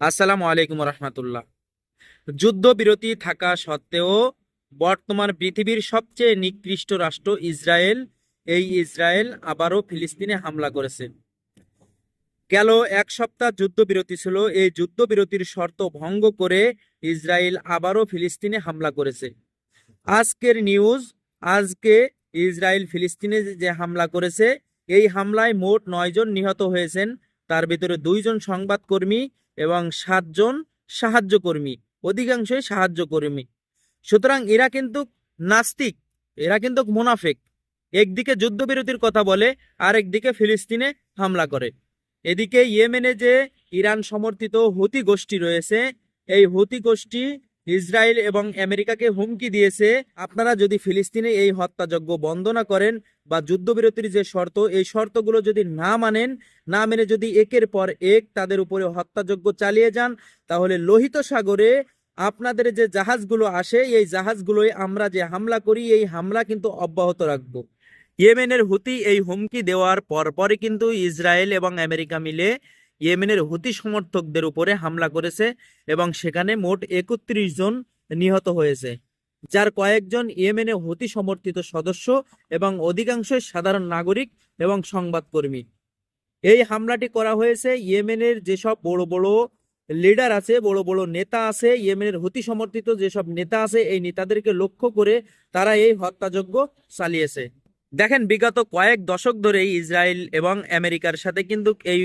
আসসালামু আলাইকুম রহমতুল্লাহ। যুদ্ধবিরতি থাকা সত্ত্বেও বর্তমান পৃথিবীর সবচেয়ে নিকৃষ্ট রাষ্ট্র ইসরায়েল, এই ইসরায়েল আবারও ফিলিস্তিনে হামলা করেছে। গেল এক সপ্তাহ যুদ্ধবিরতি ছিল, এই যুদ্ধবিরতির শর্ত ভঙ্গ করে ইসরায়েল আবারও ফিলিস্তিনে হামলা করেছে। আজকের নিউজ, আজকে ইসরায়েল ফিলিস্তিনে যে হামলা করেছে, এই হামলায় মোট 9 জন নিহত হয়েছেন। তার ভিতরে 2 জন সংবাদকর্মী এবং 7 জন সাহায্যকর্মী, অধিকাংশই সাহায্যকর্মী। সুতরাং এরা কিন্তু নাস্তিক, এরা কিন্তু মুনাফিক। একদিকে যুদ্ধবিরতির কথা বলে, আর একদিকে ফিলিস্তিনে হামলা করে। এদিকে ইয়েমেনে যে ইরান সমর্থিত হুতি গোষ্ঠী রয়েছে, এই হুতি গোষ্ঠী ইসরায়েল এবং আমেরিকাকে হুমকি দিয়েছে, আপনারা যদি ফিলিস্তিনে এই হত্যাযজ্ঞ বন্ধ না করেন বা যুদ্ধবিরতির যে শর্ত, এই শর্তগুলো যদি না মানেন, না মেনে যদি একের পর এক তাদের উপরে হত্যাযজ্ঞ চালিয়ে যান, তাহলে লোহিত সাগরে আপনাদের যে জাহাজগুলো আসে, এই জাহাজগুলোই আমরা যে হামলা করি, এই হামলা কিন্তু অব্যাহত রাখবো। ইয়েমেনের হুতি এই হুমকি দেওয়ার পরপরই কিন্তু ইসরায়েল এবং আমেরিকা মিলে ইয়েমেনের হুতি সমর্থকদের উপরে হামলা করেছে এবং সেখানে মোট 31 জন নিহত হয়েছে, যার কয়েকজন ইয়েমেনে হুতি সমর্থিত সদস্য এবং অধিকাংশই সাধারণ নাগরিক এবং সংবাদকর্মী। এই হামলাটি করা হয়েছে ইয়েমেনের যেসব বড় বড় লিডার আছে, বড় বড় নেতা আছে, ইয়েমেনের হুতি সমর্থিত যেসব নেতা আছে, এই নেতাদেরকে লক্ষ্য করে তারা এই হত্যাযজ্ঞ চালিয়েছে। দেখেন, বিগত কয়েক দশক ধরে ইসরায়েল এবং আমেরিকার সাথে কিন্তু এই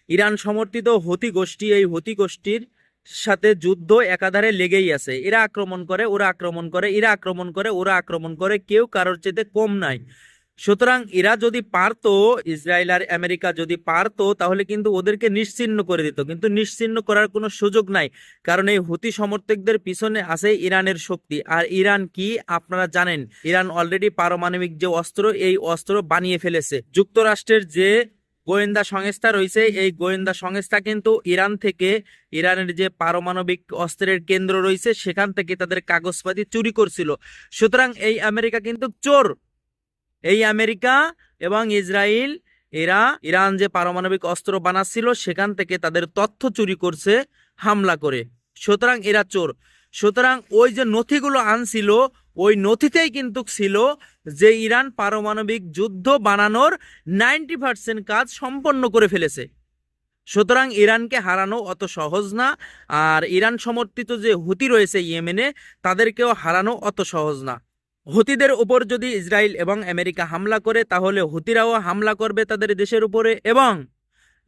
ইরান সমর্থিত হুতি গোষ্ঠী, এই হুতি গোষ্ঠীর সাথে যুদ্ধ একাধারে লেগেই আছে। এরা আক্রমণ করে, ওরা আক্রমণ করে, এরা আক্রমণ করে, ওরা আক্রমণ করে, কেউ কারোর চেয়ে কম নাই। সুতরাং এরা যদি পারতো, ইসরায়েল আর আমেরিকা যদি পারতো, তাহলে কিন্তু ওদেরকে নিশ্চিহ্ন করে দিত, কিন্তু নিশ্চিহ্ন করার কোনো সুযোগ নাই। কারণ এই হুতি সমর্থকদের পিছনে আছে ইরানের শক্তি। আর ইরান কি আপনারা জানেন? ইরান অলরেডি পারমাণবিক যে অস্ত্র, এই অস্ত্র বানিয়ে ফেলেছে। যুক্তরাষ্ট্রের যে গোয়েন্দা সংস্থা রয়েছে, এই গোয়েন্দা সংস্থা কিন্তু ইরান থেকে, ইরানের যে পারমাণবিক অস্ত্রের কেন্দ্র রয়েছে, সেখান থেকে তাদের কাগজপাতি চুরি করছিল। সুতরাং এই আমেরিকা কিন্তু চোর। এই আমেরিকা এবং ইসরায়েল, এরা ইরান যে পারমাণবিক অস্ত্র বানাচ্ছিল সেখান থেকে তাদের তথ্য চুরি করছে হামলা করে। সুতরাং এরা চোর। সুতরাং ওই যে নথিগুলো আনছিল, ওই নথিতেই কিন্তু ছিল যে ইরান পারমাণবিক যুদ্ধ বানানোর 90% কাজ সম্পন্ন করে ফেলেছে। সুতরাং ইরানকে হারানো অত সহজ না। আর ইরান সমর্থিত যে হুতি রয়েছে ইয়েমেনে, তাদেরকেও হারানো অত সহজ না। হুতিদের উপর যদি ইসরায়েল এবং আমেরিকা হামলা করে, তাহলে হুতিরাও হামলা করবে তাদের দেশের উপরে। এবং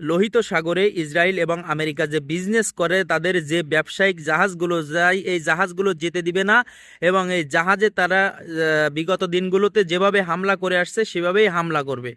লোহিত সাগরে ইসরায়েল এবং আমেরিকা যে বিজনেস করে, তাদের যে ব্যবসায়িক জাহাজগুলো যায়, এই জাহাজগুলো যেতে দিবে না। এবং এই জাহাজে তারা বিগত দিনগুলোতে যেভাবে হামলা করে আসছে, সেভাবেই হামলা করবে।